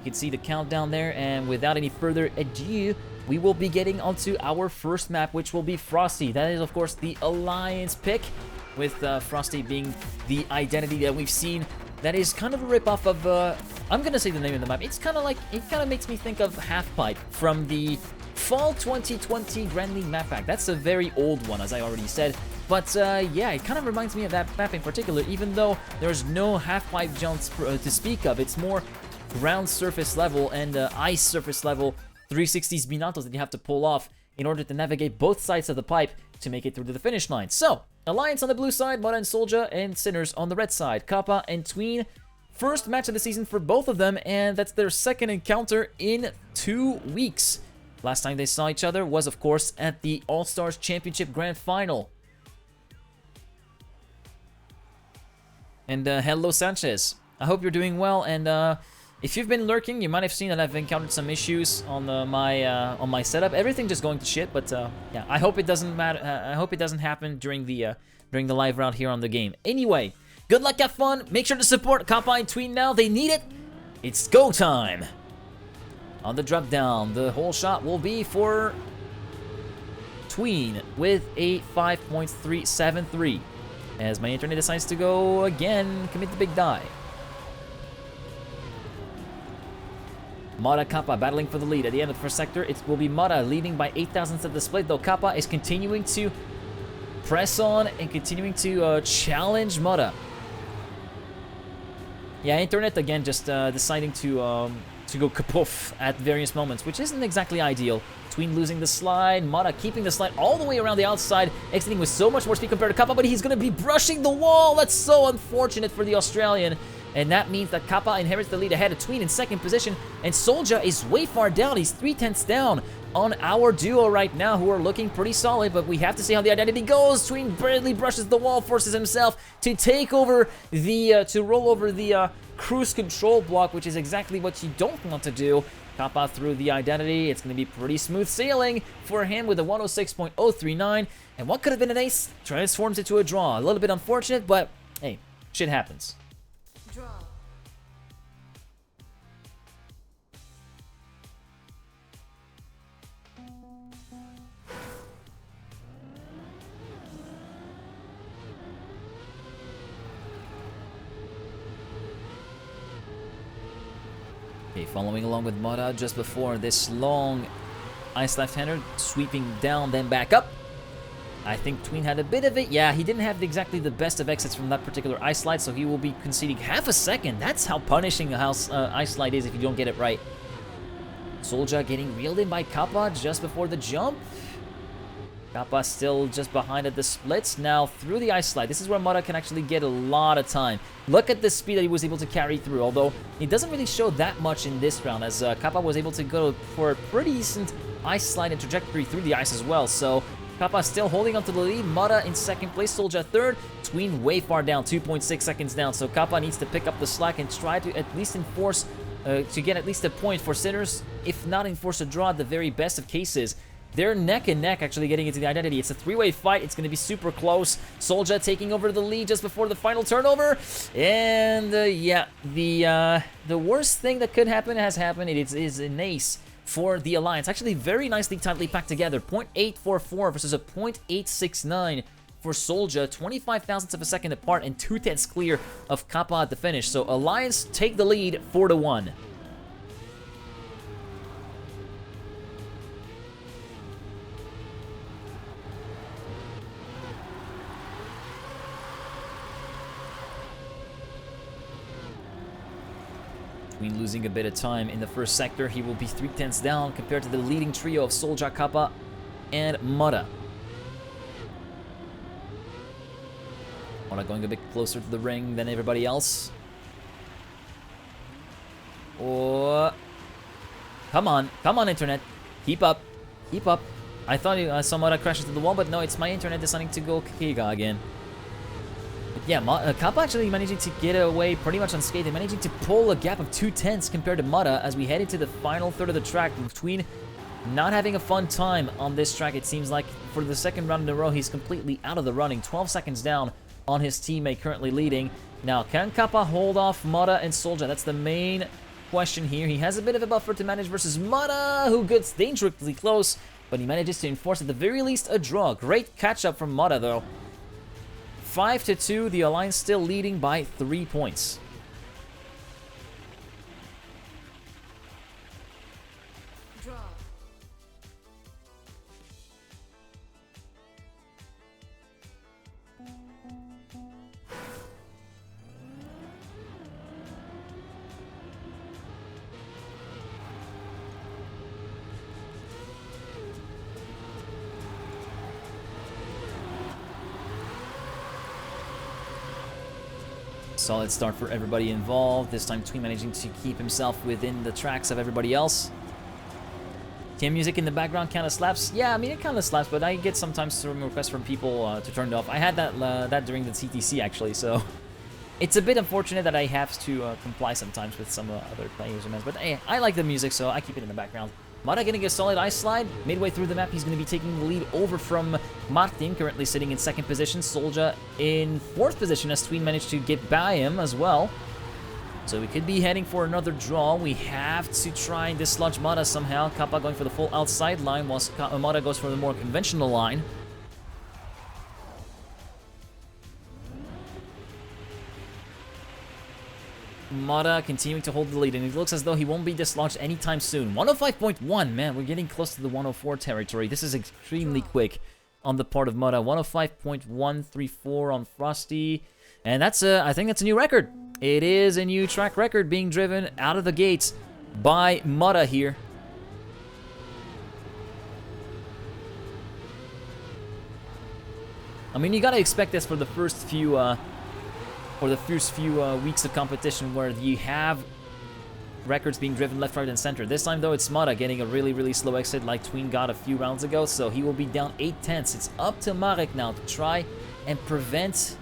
can see the countdown there, and without any further ado, we will be getting onto our first map, which will be Frosty. That is, of course, the Alliance pick, with Frosty being the identity that we've seen. That is kind of a ripoff of, I'm gonna say the name of the map. It's kind of like, it kind of makes me think of Halfpipe from the Fall 2020 Grand League map pack. That's a very old one, as I already said. But yeah, it kind of reminds me of that map in particular, even though there's no half-pipe jumps to speak of. It's more ground surface level and ice surface level 360 spinatos that you have to pull off in order to navigate both sides of the pipe to make it through to the finish line. So, Alliance on the blue side, Mada and Soldier, and Sinners on the red side. Kappa and Tween, first match of the season for both of them, and that's their second encounter in 2 weeks. Last time they saw each other was, of course, at the All-Stars Championship Grand Final. And hello, Sanchez. I hope you're doing well, and if you've been lurking, you might have seen that I've encountered some issues on my setup. Everything just going to shit, but yeah, I hope it doesn't matter. I hope it doesn't happen during the live round here on the game. Anyway, good luck, have fun. Make sure to support Kappa and Tween now. They need it. It's go time. On the drop down, the whole shot will be for Tween with a 5.373. As my internet decides to go again, commit the big die. Mada Kappa battling for the lead at the end of the first sector. It will be Mada leading by 8 thousandths of the split, though Kappa is continuing to press on and continuing to challenge Mada. Yeah, internet again just deciding to go kapoof at various moments, which isn't exactly ideal. Tween losing the slide, Mada keeping the slide all the way around the outside, exiting with so much more speed compared to Kappa, but he's going to be brushing the wall. That's so unfortunate for the Australian. And that means that Kappa inherits the lead ahead of Tween in second position, and Soldier is way far down. He's 3/10 down on our duo right now, who are looking pretty solid, but we have to see how the identity goes. Tween barely brushes the wall, forces himself to take over the, to roll over the cruise control block, which is exactly what you don't want to do. Kappa through the identity. It's going to be pretty smooth sailing for him with a 106.039, and what could have been an ace transforms into a draw. A little bit unfortunate, but hey, shit happens. Okay, following along with Mada just before this long ice left-hander, sweeping down, then back up. I think Tween had a bit of it. Yeah, he didn't have exactly the best of exits from that particular ice slide, so he will be conceding half a second. That's how punishing a ice slide is if you don't get it right. Soldier getting reeled in by Kappa just before the jump. Kappa still just behind at the splits. Now through the ice slide. This is where Mada can actually get a lot of time. Look at the speed that he was able to carry through, although it doesn't really show that much in this round, as Kappa was able to go for a pretty decent ice slide and trajectory through the ice as well. So Kappa still holding onto the lead. Mada in second place, Soldier third. Tween way far down, 2.6 seconds down. So Kappa needs to pick up the slack and try to at least enforce, to get at least a point for Sinners, if not enforce a draw at the very best of cases. They're neck and neck actually getting into the identity. It's a three-way fight. It's going to be super close. Soldier taking over the lead just before the final turnover. And yeah, the worst thing that could happen has happened. It is an ace for the Alliance. Actually, very nicely, tightly packed together. 0.844 versus a 0.869 for Soldier. 25 thousandths of a second apart and 2/10 clear of Kappa at the finish. So Alliance take the lead 4-1. Tween losing a bit of time in the first sector. He will be 3/10 down compared to the leading trio of Soldier, Kappa, and Mada. Mada going a bit closer to the ring than everybody else. Oh, come on, internet. Keep up, keep up. I thought I saw Mada crash into the wall, but no, it's my internet deciding to go Kiga again. Yeah, Kappa actually managing to get away pretty much unscathed, managing to pull a gap of 2/10 compared to Mada as we head into the final third of the track. Between not having a fun time on this track, it seems like for the second round in a row, he's completely out of the running. 12 seconds down on his teammate currently leading. Now, can Kappa hold off Mada and Soldier? That's the main question here. He has a bit of a buffer to manage versus Mata, who gets dangerously close, but he manages to enforce at the very least a draw. Great catch-up from Mata, though. 5-2, the Alliance still leading by 3 points. Solid start for everybody involved. This time Tween managing to keep himself within the tracks of everybody else. TM music in the background kind of slaps. Yeah, I mean, it kind of slaps, but I get sometimes some requests from people to turn it off. I had that during the CTC, actually, so it's a bit unfortunate that I have to comply sometimes with some other players' demands. But hey, I like the music, so I keep it in the background. Mata getting a solid ice slide. Midway through the map, he's going to be taking the lead over from Martin, currently sitting in 2nd position. Soldier in 4th position as Tween managed to get by him as well. So we could be heading for another draw. We have to try and dislodge Mata somehow. Kappa going for the full outside line, whilst Mata goes for the more conventional line. Mata continuing to hold the lead, and it looks as though he won't be dislodged anytime soon. 105.1, man, we're getting close to the 104 territory. This is extremely quick on the part of Mata. 105.134 on Frosty, and that's I think that's a new record. It is a new track record being driven out of the gates by Mata here. I mean, you gotta expect this for the first few weeks of competition, where you have records being driven left, right, and center. This time, though, it's Mata getting a really, really slow exit like Tween got a few rounds ago, so he will be down 8/10. It's up to Marek now to try and prevent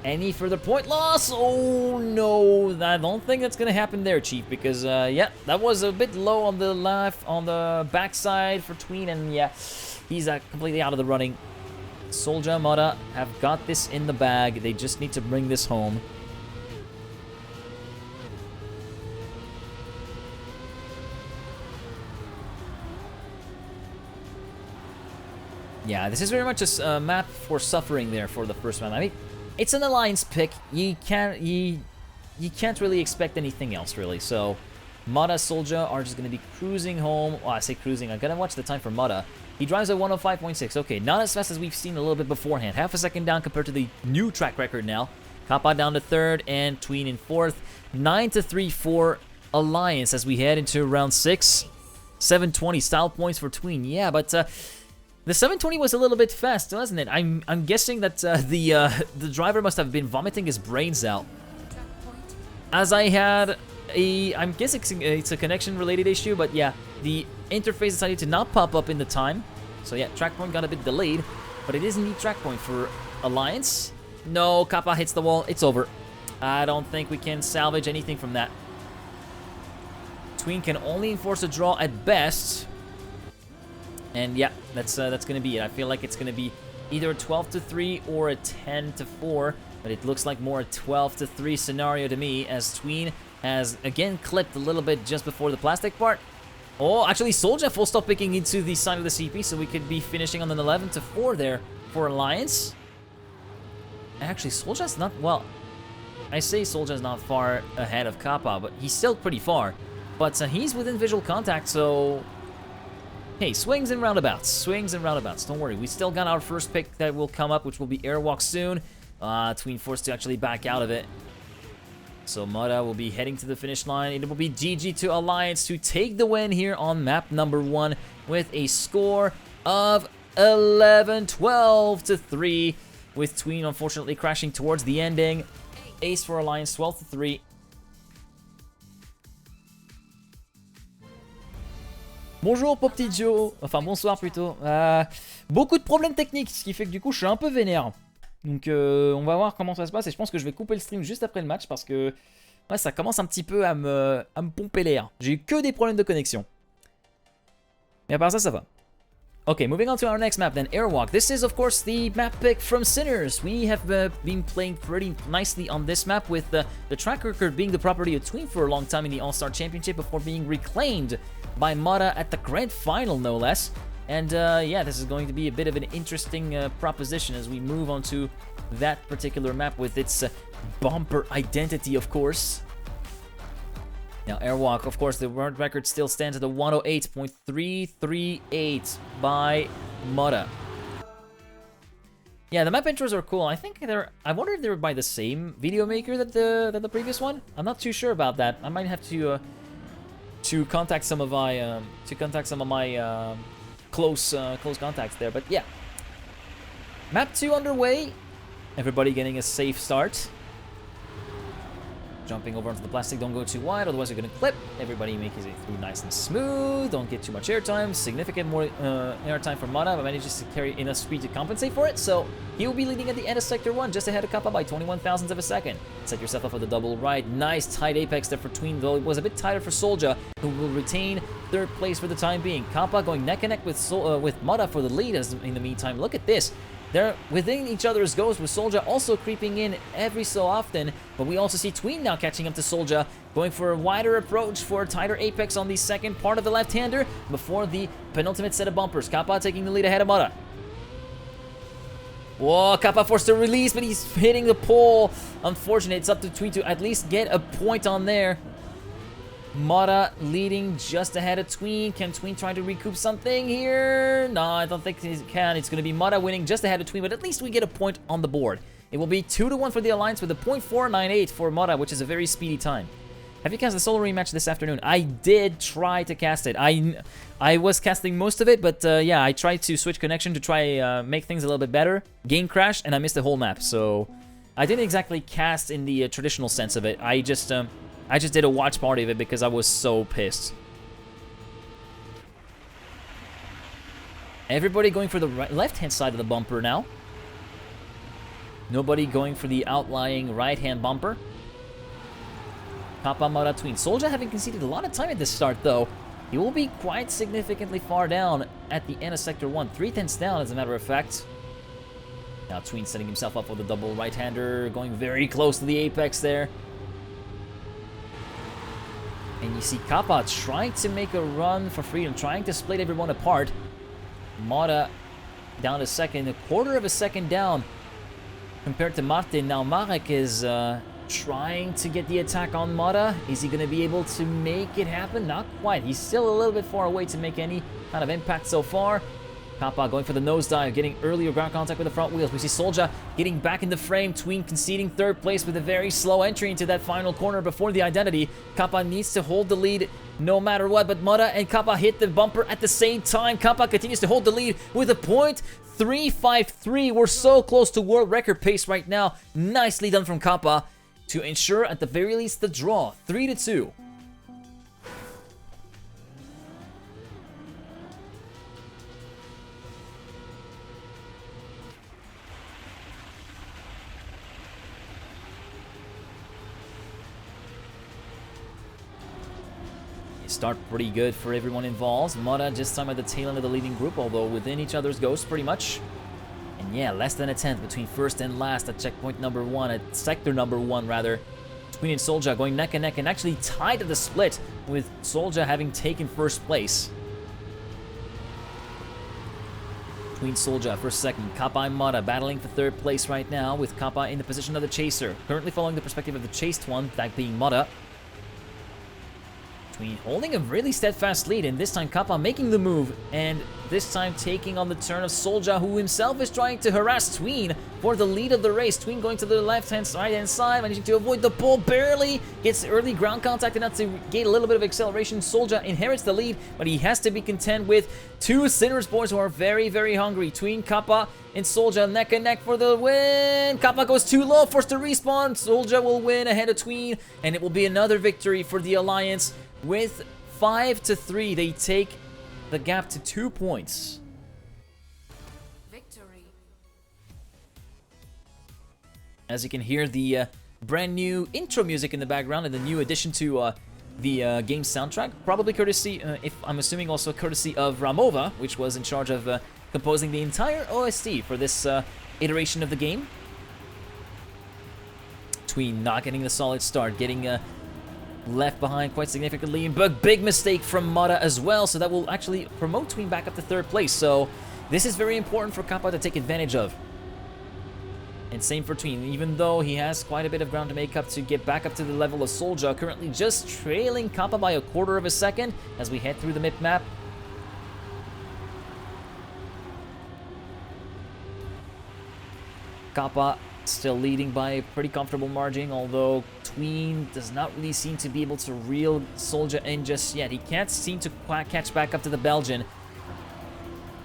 any further point loss. Oh, no, I don't think that's going to happen there, Chief, because, yeah, that was a bit low on the backside for Tween, and, yeah, he's completely out of the running. Soldier, Mata have got this in the bag. They just need to bring this home. Yeah, this is very much a map for suffering there for the first round. I mean, it's an Alliance pick. You can't really expect anything else, really. So, Mata, Soldier are just going to be cruising home. Oh, I say cruising. I gotta watch the time for Mata. He drives at 105.6. Okay, not as fast as we've seen a little bit beforehand. Half a second down compared to the new track record now. Kappa down to 3rd and Tween in 4th. 9-3 for Alliance as we head into round 6. 720 style points for Tween. Yeah, but the 720 was a little bit fast, wasn't it? I'm guessing that the driver must have been vomiting his brains out. As I had I'm guessing it's a connection-related issue, but yeah, the interface decided to not pop up in the time. So yeah, track point got a bit delayed, but it is indeed track point for Alliance. No, Kappa hits the wall. It's over. I don't think we can salvage anything from that. Tween can only enforce a draw at best. And yeah, that's going to be it. I feel like it's going to be either a 12-3 or a 10-4, but it looks like more a 12-3 scenario to me, as Tween has again clipped a little bit just before the plastic part. Oh, actually, Soldier full stop picking into the side of the CP, so we could be finishing on an 11-4 there for Alliance. Actually, Soldier's not, well, I say Soldier's not far ahead of Kappa, but he's still pretty far. But he's within visual contact, so hey, swings and roundabouts. Swings and roundabouts. Don't worry. We still got our first pick that will come up, which will be Airwalk soon. Tween forced to actually back out of it. So Mata will be heading to the finish line. It will be GG to Alliance to take the win here on map number 1 with a score of 11-12-3, with Tween unfortunately crashing towards the ending. Ace for Alliance, 12-3. Bonjour Pop Petit Joe, enfin bonsoir plutôt. Beaucoup de problèmes techniques, ce qui fait que du coup je suis un peu vénère. Donc on va voir comment ça se passe, et je pense que je vais couper le stream juste après le match parce que ouais, ça commence un petit peu à me pomper l'air. J'ai eu que des problèmes de connexion. Mais à part ça, ça va. Okay, moving on to our next map then, Airwalk. This is, of course, the map pick from Sinners. We have been playing pretty nicely on this map with the track record being the property of Tween for a long time in the All-Star Championship before being reclaimed by Mata at the Grand Final, no less. And yeah, this is going to be a bit of an interesting proposition as we move on to that particular map with its bumper identity, of course. Now, Airwalk, of course, the world record still stands at the 108.338 by Mata. Yeah, the map intros are cool. I think they're... I wonder if they were by the same video maker that the previous one. I'm not too sure about that. I might have to contact some of my close contacts there. But yeah, map 2 underway. Everybody getting a safe start. Jumping over onto the plastic, don't go too wide, otherwise you're going to clip. Everybody making it through nice and smooth, don't get too much airtime. Significant more airtime for Mata, but manages to carry enough speed to compensate for it. So he will be leading at the end of Sector 1, just ahead of Kappa by 21 thousandths of a second. Set yourself up for the double right. Nice tight apex there for Tween, though it was a bit tighter for Soldier, who will retain third place for the time being. Kappa going neck and neck with Mata for the lead as in the meantime. Look at this. They're within each other's ghosts, with Soldier also creeping in every so often. But we also see Tween now catching up to Soldier, going for a wider approach for a tighter apex on the second part of the left-hander before the penultimate set of bumpers. Kappa taking the lead ahead of Mata. Whoa, Kappa forced to release, but he's hitting the pole. Unfortunate, it's up to Tween to at least get a point on there. Mata leading just ahead of Tween. Can Tween try to recoup something here? No, I don't think he can. It's going to be Mata winning just ahead of Tween, but at least we get a point on the board. It will be 2-1 for the Alliance with a .498 for Mata, which is a very speedy time. Have you cast the solo rematch this afternoon? I did try to cast it. I was casting most of it, but yeah, I tried to switch connection to try make things a little bit better. Game crashed, and I missed the whole map, so I didn't exactly cast in the traditional sense of it. I just did a watch party of it because I was so pissed. Everybody going for the left-hand side of the bumper now. Nobody going for the outlying right-hand bumper. Kappa, Mata, Tween. Soldier having conceded a lot of time at this start, though. He will be quite significantly far down at the end of Sector 1. 3/10 down, as a matter of fact. Now Tween setting himself up for the double right-hander, going very close to the apex there. And you see Kappa trying to make a run for freedom, trying to split everyone apart. Mata down to second, a quarter of a second down compared to Martin. Now Marek is trying to get the attack on Mata. Is he going to be able to make it happen? Not quite. He's still a little bit far away to make any kind of impact so far. Kappa going for the nosedive, getting earlier ground contact with the front wheels. We see Soldier getting back in the frame. Tween conceding third place with a very slow entry into that final corner before the identity. Kappa needs to hold the lead no matter what, but Mata and Kappa hit the bumper at the same time. Kappa continues to hold the lead with a .353. We're so close to world record pace right now. Nicely done from Kappa to ensure at the very least the draw. 3-2. Start pretty good for everyone involved. Mata just time at the tail end of the leading group, although within each other's ghosts pretty much. And yeah, less than a tenth between first and last at checkpoint number 1, at sector number 1 rather. Tween and Soldier going neck and neck and actually tied at the split, with Soldier having taken first place. Tween Soldier for second. Kappa and Mata battling for third place right now, with Kappa in the position of the chaser. Currently following the perspective of the chased one, that being Mata. Tween holding a really steadfast lead, and this time Kappa making the move, and this time taking on the turn of Soldier, who himself is trying to harass Tween for the lead of the race. Tween going to the right-hand side, managing to avoid the pole, barely gets early ground contact enough to gain a little bit of acceleration. Soldier inherits the lead, but he has to be content with two Sinners boys who are very, very hungry. Tween, Kappa, and Soldier neck and neck for the win. Kappa goes too low, forced to respawn. Soldier will win ahead of Tween, and it will be another victory for the Alliance. With 5-3, they take the gap to 2 points. Victory. As you can hear the brand new intro music in the background, and the new addition to the game soundtrack, probably courtesy, if I'm assuming also courtesy of Ramova, which was in charge of composing the entire OST for this iteration of the game. Tween not getting the solid start, getting left behind quite significantly, but big mistake from Mata as well, so that will actually promote Tween back up to 3rd place. So this is very important for Kappa to take advantage of. And same for Tween, even though he has quite a bit of ground to make up to get back up to the level of Soldier, currently just trailing Kappa by a 1/4 of a second as we head through the mid-map. Kappa still leading by a pretty comfortable margin, although Tween does not really seem to be able to reel Soldier in just yet. He can't seem to catch back up to the Belgian.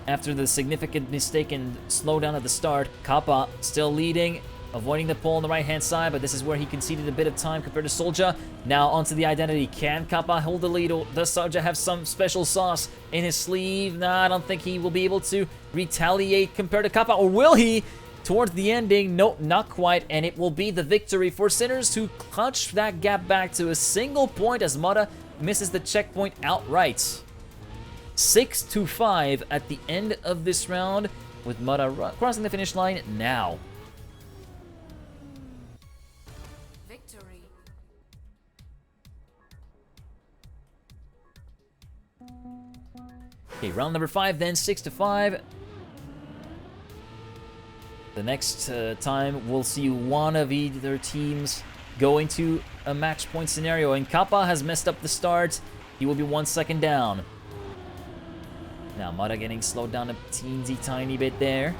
After the significant mistake and slowdown at the start, Kappa still leading, avoiding the pole on the right-hand side, but this is where he conceded a bit of time compared to Soldier. Now onto the identity. Can Kappa hold the lead, or does Soldier have some special sauce in his sleeve? Nah, I don't think he will be able to retaliate compared to Kappa, or will he? Towards the ending, nope, not quite, and it will be the victory for Sinners, who clutch that gap back to a single point as Mata misses the checkpoint outright. 6-5 at the end of this round, with Mata crossing the finish line now. Victory. Okay, round number 5 then, 6-5. The next time we'll see one of either teams go into a match point scenario, and Kappa has messed up the start. He will be 1 second down. Now Mata getting slowed down a teensy tiny bit there.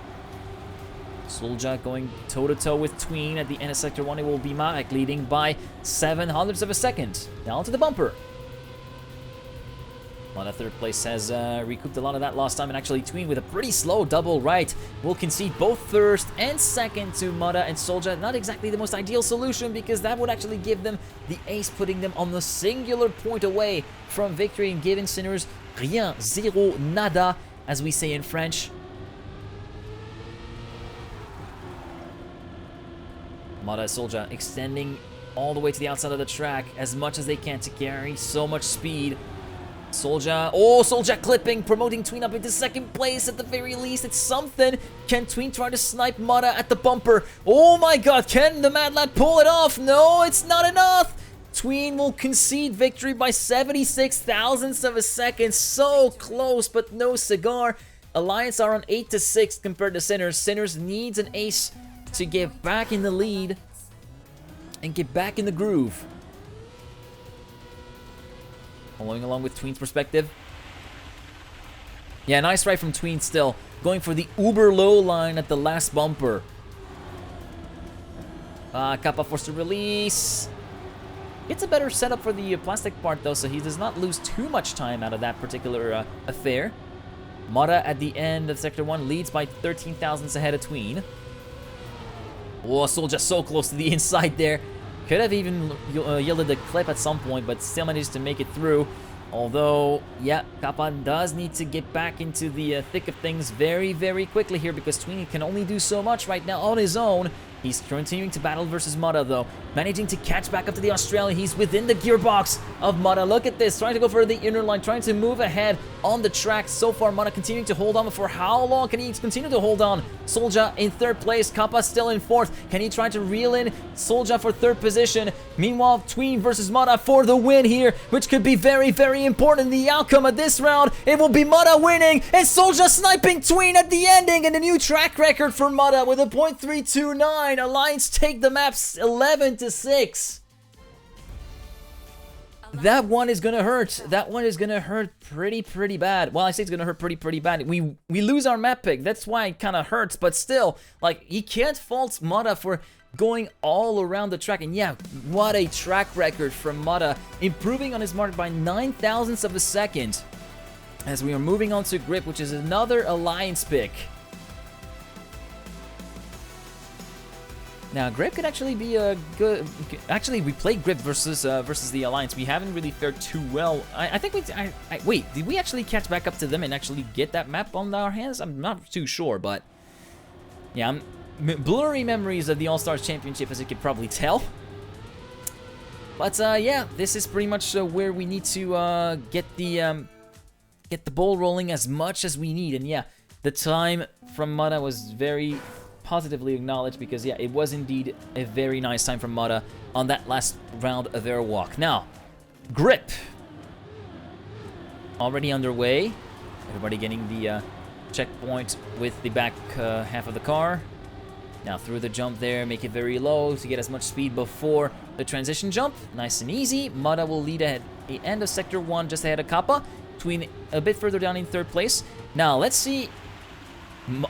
Soldier going toe-to-toe with Tween at the end of Sector 1. It will be Marek leading by 0.07 of a second. Down to the bumper. Mata 3rd place has recouped a lot of that lost time, and actually Tween with a pretty slow double right will concede both 1st and 2nd to Mata and Soldier. Not exactly the most ideal solution, because that would actually give them the ace, putting them on the singular point away from victory and giving Sinners rien, zéro, nada, as we say in French. Mata and Soldier extending all the way to the outside of the track as much as they can to carry so much speed. Soldier, oh, Soldier clipping, promoting Tween up into 2nd place at the very least. It's something. Can Tween try to snipe Mata at the bumper? Oh my god, can the Mad Lad pull it off? No, it's not enough. Tween will concede victory by 76,000ths of a second. So close, but no cigar. Alliance are on 8-6 compared to Sinners. Sinners needs an ace to get back in the lead and get back in the groove. Following along with Tween's perspective. Yeah, nice right from Tween still. Going for the uber low line at the last bumper. Kappa forced to release. Gets a better setup for the plastic part though, so he does not lose too much time out of that particular affair. Mata at the end of Sector 1 leads by 13,000ths ahead of Tween. Oh, Soldier so close to the inside there. Could have even yielded the clip at some point, but still managed to make it through. Although, yeah, Kappa does need to get back into the thick of things very, very quickly here, because Tween can only do so much right now on his own. He's continuing to battle versus Mata, though. Managing to catch back up to the Australian. He's within the gearbox of Mata. Look at this. Trying to go for the inner line. Trying to move ahead on the track. So far, Mata continuing to hold on. But for how long can he continue to hold on? Soldier in 3rd place. Kappa still in 4th. Can he try to reel in Soldier for 3rd position? Meanwhile, Tween versus Mata for the win here, which could be very, very important in the outcome of this round. It will be Mata winning, and Soldier sniping Tween at the ending, and a new track record for Mata with a .329. Alliance take the maps 11-6. That one is gonna hurt. That one is gonna hurt pretty bad. Well, I say it's gonna hurt pretty bad. We lose our map pick. That's why it kind of hurts. But still, like, he can't fault Mata for going all around the track. And yeah, what a track record from Mata, improving on his mark by 0.09 of a second. As we are moving on to Grip, which is another Alliance pick. Now, Grip could actually be a good... Actually, we played Grip versus the Alliance. We haven't really fared too well. I think we... wait, did we actually catch back up to them and actually get that map on our hands? I'm not too sure, but... Yeah, blurry memories of the All-Stars Championship, as you could probably tell. But yeah, this is pretty much where we need to get the ball rolling as much as we need. And yeah, the time from Mata was very positively acknowledged because yeah, it was indeed a very nice time from Mata on that last round of air walk. Now, grip. Already underway. Everybody getting the checkpoint with the back half of the car. Now through the jump there, make it very low to get as much speed before the transition jump. Nice and easy. Mata will lead at the end of Sector 1, just ahead of Kappa. Tween a bit further down in third place. Now let's see.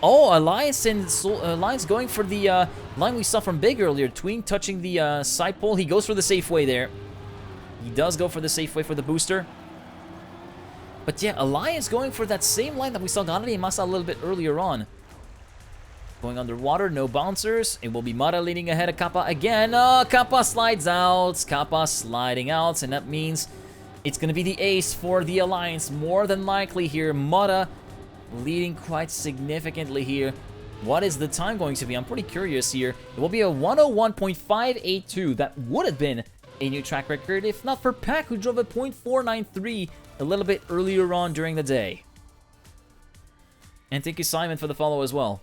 Oh, Alliance and Alliance going for the line we saw from Big earlier. Tween touching the side pole. He goes for the safe way there. He does go for the safe way for the booster. But yeah, Alliance going for that same line that we saw Ganari and Masa a little bit earlier on. Going underwater, no bouncers. It will be Mata leading ahead of Kappa again. Kappa slides out. Kappa sliding out, and that means it's going to be the ace for the Alliance. More than likely here, Mata leading quite significantly here. What is the time going to be? I'm pretty curious here. It will be a 101.582. That would have been a new track record if not for Pac, who drove a .493 a little bit earlier on during the day. And thank you, Simon, for the follow as well.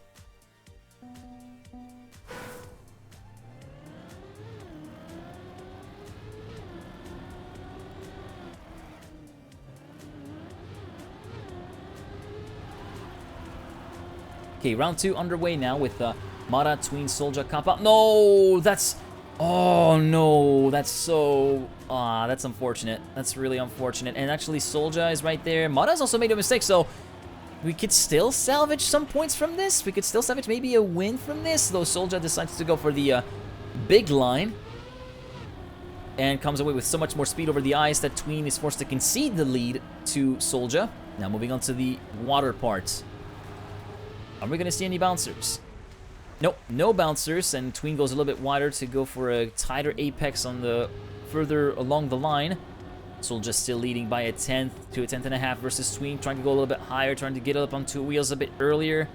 Okay, round 2 underway now with Mata, Tween, Soldier, Kappa. No, that's... Oh, no, that's so... that's unfortunate. That's really unfortunate. And actually, Soldier is right there. Mata's also made a mistake, so we could still salvage some points from this. We could still salvage maybe a win from this, though Soldier decides to go for the big line and comes away with so much more speed over the ice that Tween is forced to concede the lead to Soldier. Now moving on to the water part. Are we going to see any bouncers? Nope, no bouncers, and Tween goes a little bit wider to go for a tighter apex on the further along the line. Soldier still leading by a 10th to a 10th and a half versus Tween, trying to go a little bit higher, trying to get up on 2 wheels a bit earlier.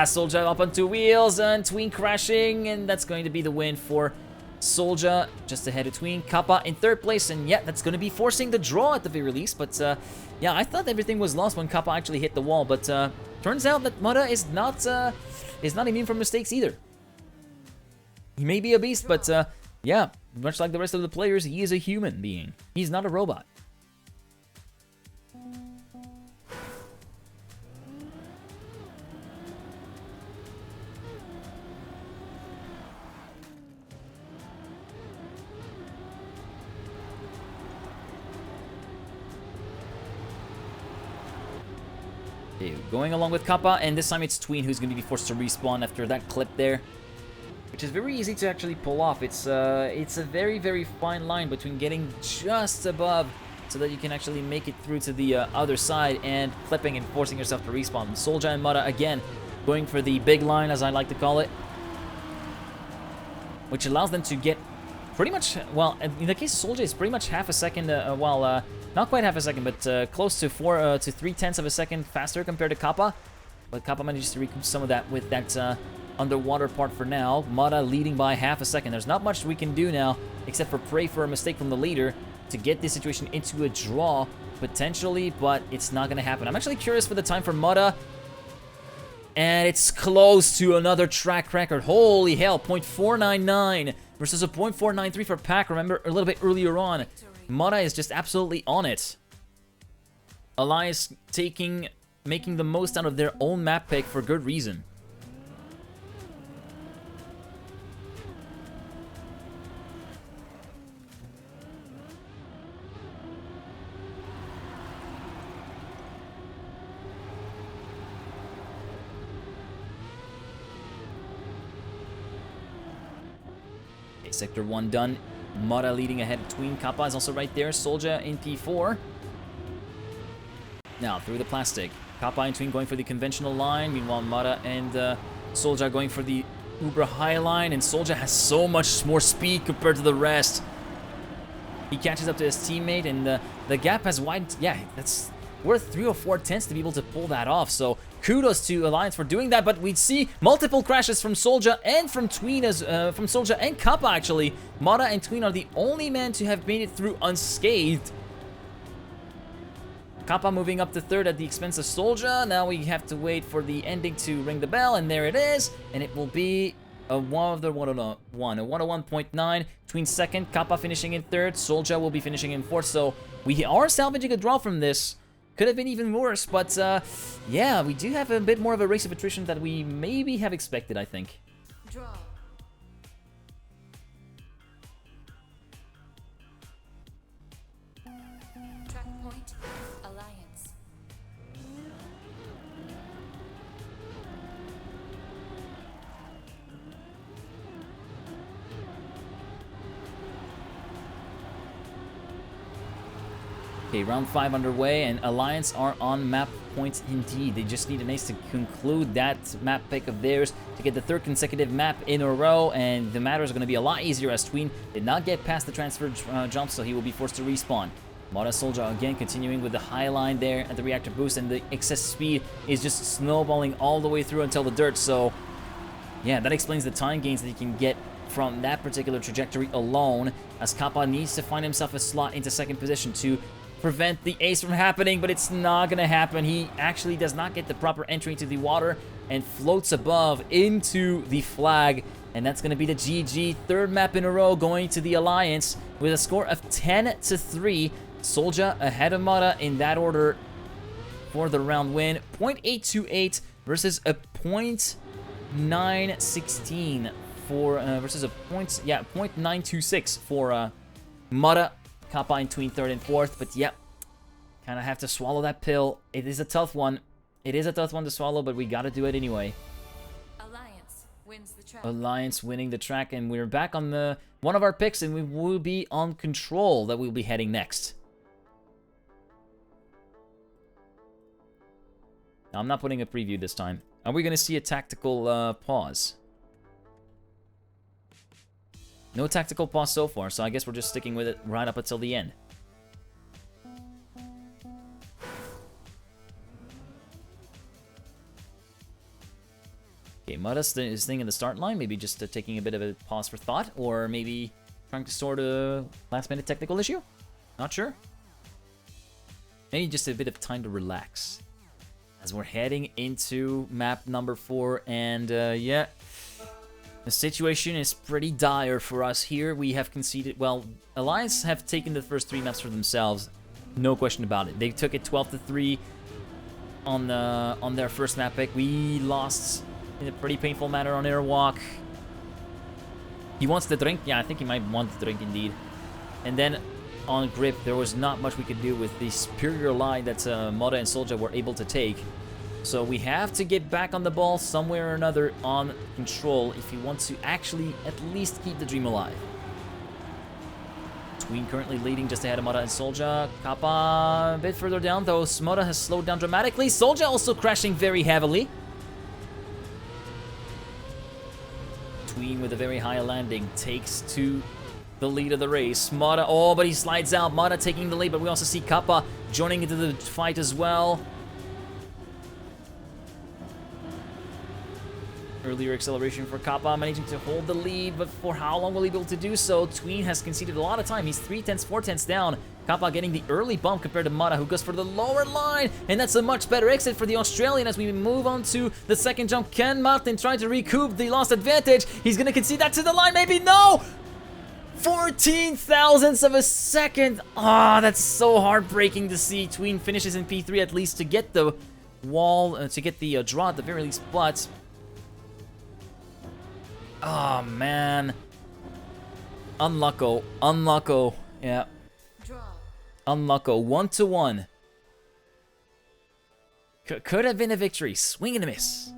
Soldier up on 2 wheels, and Tween crashing, and that's going to be the win for Soldier, just ahead of Tween. Kappa in 3rd place, and yeah, that's going to be forcing the draw at the very least, but yeah, I thought everything was lost when Kappa actually hit the wall, but turns out that Mata is not immune from mistakes either. He may be a beast, but yeah, much like the rest of the players, he is a human being. He's not a robot. Okay, going along with Kappa, and this time it's Tween who's going to be forced to respawn after that clip there, which is very easy to actually pull off. It's a very, very fine line between getting just above so that you can actually make it through to the other side and clipping and forcing yourself to respawn. Soldier and Mata again going for the big line, as I like to call it, which allows them to get pretty much, well, in the case of Soldier, it's pretty much half a second, not quite half a second, but close to 4 to 3/10 of a second faster compared to Kappa. But Kappa manages to recoup some of that with that underwater part for now. Mata leading by half a second. There's not much we can do now except for pray for a mistake from the leader to get this situation into a draw, potentially, but it's not going to happen. I'm actually curious for the time for Mata. And it's close to another track record. Holy hell, .499 versus a .493 for Pac. Remember, a little bit earlier on, Mata is just absolutely on it. Elias making the most out of their own map pick for good reason. Sector 1 done. Mata leading ahead of Tween. Kappa is also right there. Soldier in P4. Now through the plastic. Kappa and Tween going for the conventional line. Meanwhile, Mata and Soldier going for the uber high line. And Soldier has so much more speed compared to the rest. He catches up to his teammate, and the gap has widened. Yeah, that's worth 3 or 4 tenths to be able to pull that off. So kudos to Alliance for doing that. But we'd see multiple crashes from Soldier and from Tween, from Soldier and Kappa actually. Mata and Tween are the only men to have made it through unscathed. Kappa moving up to third at the expense of Soldier. Now we have to wait for the ending to ring the bell, and there it is. And it will be a 101.9. Tween second, Kappa finishing in third, Soldier will be finishing in fourth. So we are salvaging a draw from this. Could have been even worse, but yeah, we do have a bit more of a race of attrition that we maybe have expected, I think. Draw. Track point, Alliance. Okay, round 5 underway, and Alliance are on map points indeed. They just need an ace to conclude that map pick of theirs to get the 3rd consecutive map in a row, and the matter is going to be a lot easier as Tween did not get past the transfer jump, so he will be forced to respawn. Mata Soldier again continuing with the high line there at the reactor boost, and the excess speed is just snowballing all the way through until the dirt. So yeah, that explains the time gains that he can get from that particular trajectory alone, as Kappa needs to find himself a slot into 2nd position to prevent the ace from happening, but it's not gonna happen. He actually does not get the proper entry into the water and floats above into the flag, and that's gonna be the GG 3rd map in a row going to the Alliance with a score of 10-3. Soldier ahead of Mata in that order for the round win. 0.828 versus a 0.916 for versus a 0.926 for Mata. Kappa in Tween 3rd and 4th, but yeah, kind of have to swallow that pill. It is a tough one. It is a tough one to swallow, but we got to do it anyway. Alliance wins the track. Alliance winning the track, and we're back on the one of our picks, and we will be on Control that we'll be heading next. Now, I'm not putting a preview this time. Are we going to see a tactical pause? No tactical pause so far, so I guess we're just sticking with it right up until the end. Okay, Mata is staying in the start line, maybe just taking a bit of a pause for thought, or maybe trying to sort a last-minute technical issue? Not sure. Maybe just a bit of time to relax. As we're heading into map number 4, and yeah, the situation is pretty dire for us here. We have conceded, well, Alliance have taken the first 3 maps for themselves, no question about it. They took it 12-3 on their first map pick. We lost in a pretty painful manner on Airwalk. He wants the drink. Yeah, I think he might want the drink indeed. And then on Grip, there was not much we could do with the superior line that Mata and Soldier were able to take. So we have to get back on the ball somewhere or another on Control if you want to actually at least keep the dream alive. Tween currently leading just ahead of Mata and Soldier. Kappa a bit further down, though Mata has slowed down dramatically. Soldier also crashing very heavily. Tween with a very high landing takes to the lead of the race. Mata, oh, but he slides out. Mata taking the lead, but we also see Kappa joining into the fight as well. Earlier acceleration for Kappa, managing to hold the lead, but for how long will he be able to do so? Tween has conceded a lot of time. He's 3 tenths, 4 tenths down. Kappa getting the early bump compared to Mata, who goes for the lower line, and that's a much better exit for the Australian as we move on to the second jump. Can Martin try to recoup the lost advantage? He's going to concede that to the line, maybe? No! 14 thousandths of a second. Ah, that's so heartbreaking to see. Tween finishes in P3 at least to get the wall, to get the draw at the very least, but oh, man. Unlucko. Yeah. Draw. Unlucko. 1-1. Could have been a victory. Swing and a miss.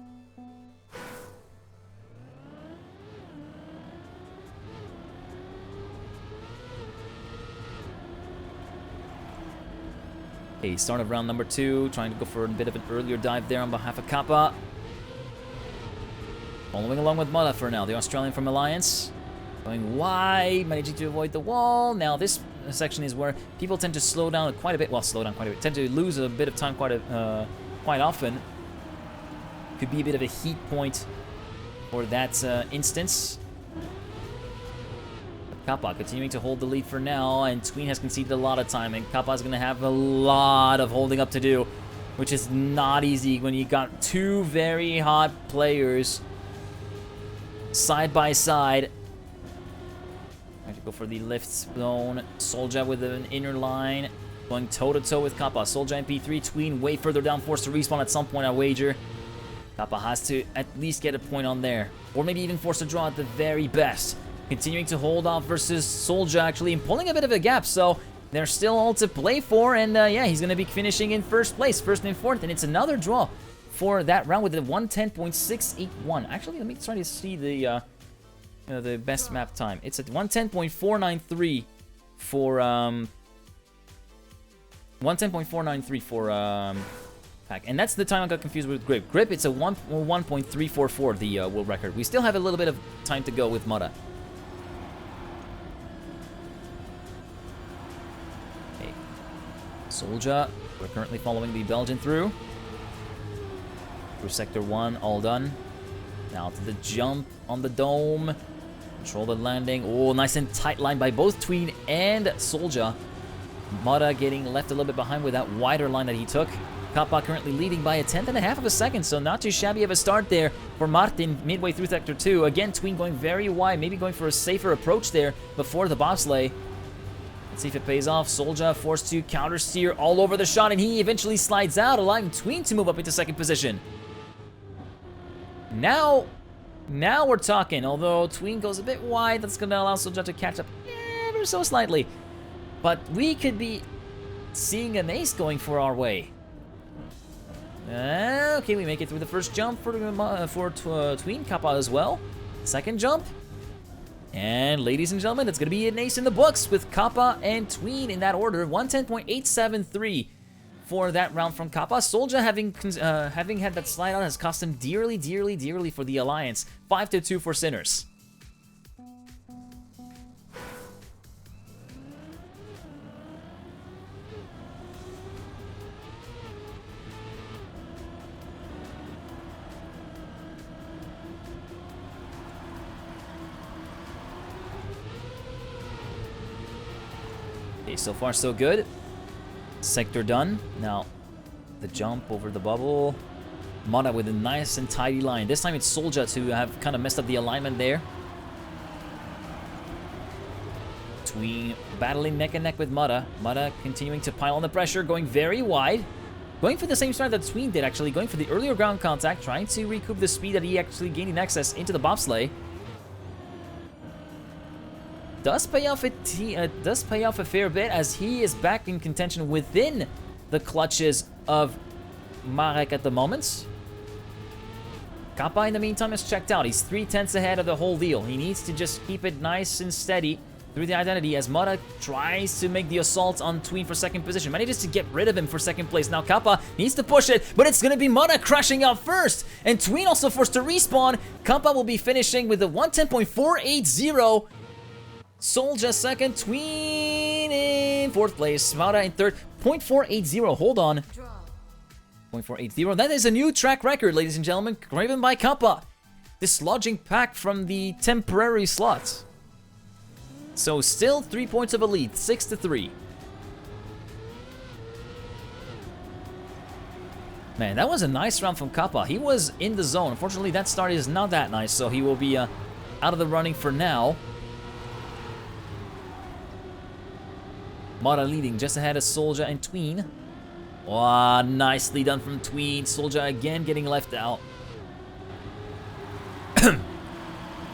Okay, start of round number 2. Trying to go for a bit of an earlier dive there on behalf of Kappa. Following along with Mata for now, the Australian from Alliance. Going wide, managing to avoid the wall. Now this section is where people tend to slow down quite a bit. Well, slow down quite a bit. Tend to lose a bit of time quite often. Could be a bit of a heat point for that instance. Kappa continuing to hold the lead for now, and Tween has conceded a lot of time, and Kappa's going to have a lot of holding up to do, which is not easy when you got two very hot players side by side. I have to go for the lift zone. Soldier with an inner line, going toe-to-toe with Kappa. Soldier and P3, Tween way further down, forced to respawn at some point, I wager. Kappa has to at least get a point on there, or maybe even force a draw at the very best. Continuing to hold off versus Soldier, actually, and pulling a bit of a gap, so there's still all to play for, and yeah, he's going to be finishing in first place, first and fourth, and it's another draw for that round with a 110.681. Actually, let me try to see the best map time. It's at 110.493 for 110.493 for Pack, and that's the time I got confused with Grip. Grip, it's a 1.344, the world record. We still have a little bit of time to go with Mora. Soldier, we're currently following the Belgian through Sector 1, all done. Now to the jump on the dome. Control the landing. Oh, nice and tight line by both Tween and Soldier. Mora getting left a little bit behind with that wider line that he took. Kappa currently leading by a 1/10.5 of a second, so not too shabby of a start there for Martin midway through Sector 2. Again, Tween going very wide, maybe going for a safer approach there before the bobsleigh. Let's see if it pays off. Soldier forced to counter steer all over the shot, and he eventually slides out, allowing Tween to move up into second position. Now we're talking. Although Tween goes a bit wide, that's going to allow Soldier to catch up ever so slightly. But we could be seeing an ace going for our way. Okay, we make it through the first jump for Tween. Kappa as well. Second jump. And ladies and gentlemen, it's going to be an ace in the books with Kappa and Tween in that order. 110.873 for that round from Kappa. Soldier having had that slide out has cost him dearly, dearly, dearly for the Alliance. 5-2 for Sinners. Okay, so far so good. Sector done. Now, the jump over the bubble. Mora with a nice and tidy line. This time it's Soldier to have kind of messed up the alignment there. Tween battling neck and neck with Mora. Mora continuing to pile on the pressure, going very wide. Going for the same start that Tween did, actually. Going for the earlier ground contact, trying to recoup the speed that he actually gained in excess into the bobsleigh. Does pay off a fair bit, as he is back in contention within the clutches of Marek at the moment. Kappa in the meantime is checked out. He's 3/10 ahead of the whole deal. He needs to just keep it nice and steady through the identity as Mora tries to make the assault on Tween for second position. Manages to get rid of him for second place. Now Kappa needs to push it, but it's going to be Mora crashing out first. And Tween also forced to respawn. Kappa will be finishing with a 110.480. Soldier second, Tween in fourth place, Mora in third. 0.480, hold on. 0.480, that is a new track record, ladies and gentlemen, driven by Kappa. Dislodging Pack from the temporary slot. So still 3 points of a lead, 6-3. Man, that was a nice round from Kappa. He was in the zone. Unfortunately, that start is not that nice, so he will be out of the running for now. Mora leading just ahead of Soldier and Tween. Wow, nicely done from Tween. Soldier again getting left out.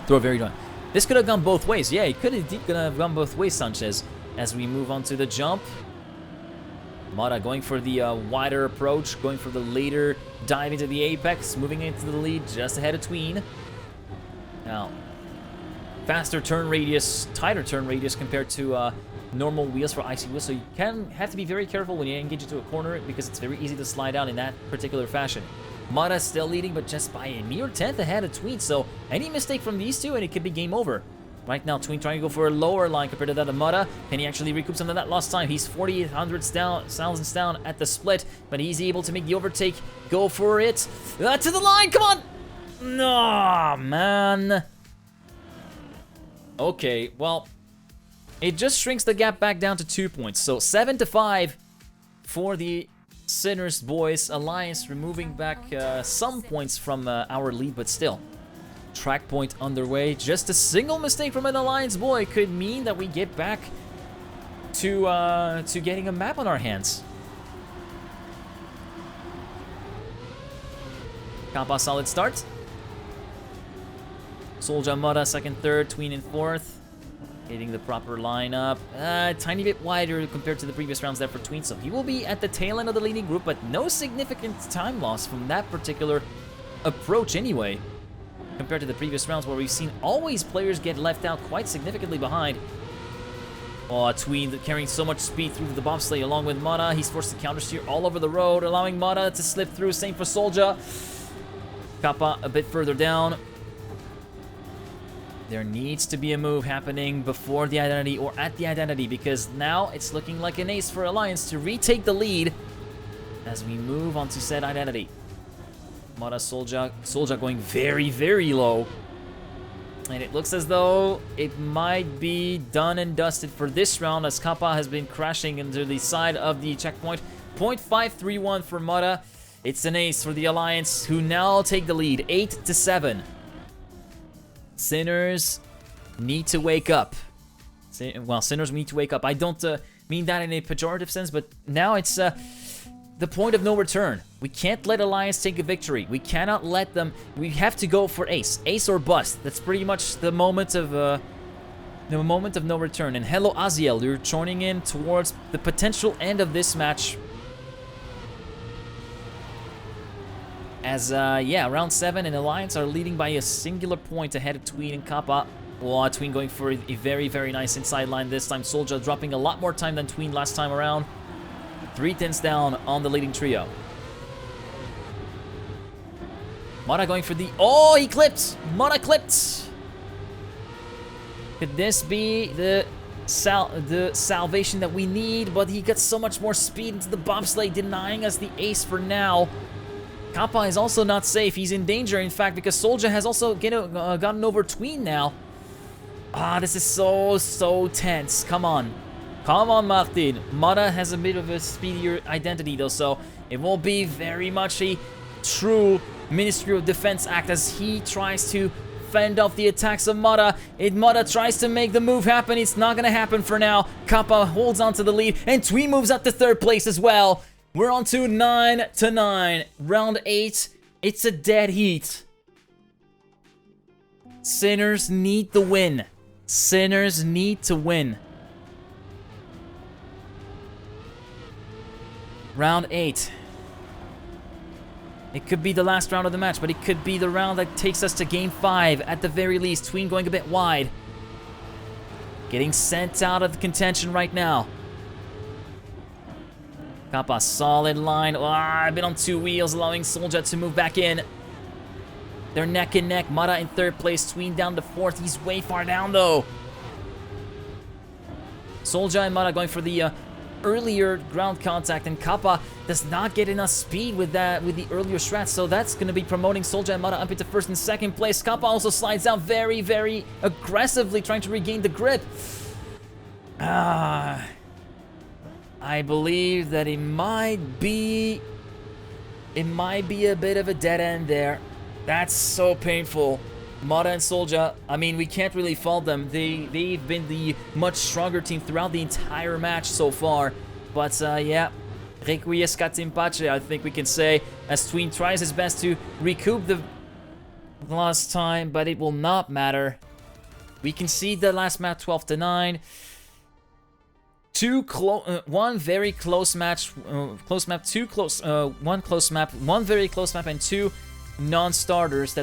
Throw very done. This could have gone both ways. Yeah, it could have gone both ways, Sanchez. As we move on to the jump. Mora going for the wider approach, going for the later dive into the apex, moving into the lead just ahead of Tween. Now, faster turn radius, tighter turn radius compared to normal wheels for IC wheels, so you have to be very careful when you engage into a corner because it's very easy to slide out in that particular fashion. Mora still leading, but just by a mere 10th ahead of Tween, so any mistake from these two and it could be game over. Right now, Tween trying to go for a lower line compared to that of Mudda. Can he actually recoup some of that lost time? He's 4,800 thousands down at the split, but he's able to make the overtake. Go for it. To the line, come on! No, man. Okay, well, it just shrinks the gap back down to 2 points. So 7-5 for the Sinners Boys Alliance, removing back some points from our lead, but still. Track point underway. Just a single mistake from an Alliance boy could mean that we get back to getting a map on our hands. Kappa solid start. Soldier Mudda second, third, Tween in fourth. Hitting the proper lineup. A tiny bit wider compared to the previous rounds there for Tween, so he will be at the tail end of the leading group, but no significant time loss from that particular approach anyway, compared to the previous rounds where we've seen always players get left out quite significantly behind. Oh, Tween carrying so much speed through the bobsleigh along with Mudda. He's forced to countersteer all over the road, allowing Mudda to slip through. Same for Soldier. Kappa a bit further down. There needs to be a move happening before the identity or at the identity, because now it's looking like an ace for Alliance to retake the lead as we move on to said identity. Mudda, Soldier going very, very low. And it looks as though it might be done and dusted for this round, as Kappa has been crashing into the side of the checkpoint. 0.531 for Mudda. It's an ace for the Alliance, who now take the lead, 8-7. Sinners need to wake up. Well, Sinners need to wake up. I don't mean that in a pejorative sense, but now it's the point of no return. We can't let Alliance take a victory. We cannot let them. We have to go for ace. Ace or bust. That's pretty much the moment of no return. And hello, Aziel. You're joining in towards the potential end of this match. As, yeah, round 7 and Alliance are leading by a singular point ahead of Tween and Kappa. Oh, Tween going for a very, very nice inside line this time. Soldier dropping a lot more time than Tween last time around. 3/10 down on the leading trio. Mudda going for the... Oh, he clipped! Mudda clipped! Could this be the salvation that we need? But he got so much more speed into the bobsleigh, denying us the ace for now. Kappa is also not safe. He's in danger, in fact, because Soldier has also gotten over Tween now. Ah, this is so tense. Come on. Come on, Martin. Mudda has a bit of a speedier identity, though, so it will be very much a true Ministry of Defense act as he tries to fend off the attacks of Mudda. Mudda tries to make the move happen. It's not going to happen for now. Kappa holds on to the lead, and Tween moves up to third place as well. We're on to 9-9. Round 8. It's a dead heat. Sinners need the win. Sinners need to win. Round 8. It could be the last round of the match, but it could be the round that takes us to game 5 at the very least. Tween going a bit wide. Getting sent out of the contention right now. Kappa, solid line. Ah, a bit on 2 wheels, allowing Soldier to move back in. They're neck and neck. Mudda in third place. Tween down to 4th. He's way far down, though. Soldier and Mudda going for the earlier ground contact, and Kappa does not get enough speed with the earlier strats, so that's going to be promoting Soldier and Mudda up into 1st and 2nd place. Kappa also slides down very, very aggressively, trying to regain the grip. I believe that it might be a bit of a dead end there. That's so painful. Mudda and Soldier, I mean, we can't really fault them. They've been the much stronger team throughout the entire match so far. But yeah, requiescat in pace, I think we can say, as Tween tries his best to recoup the lost time, but it will not matter. We concede the last map 12-9. One very close match, one close map, one very close map, and 2 non-starters that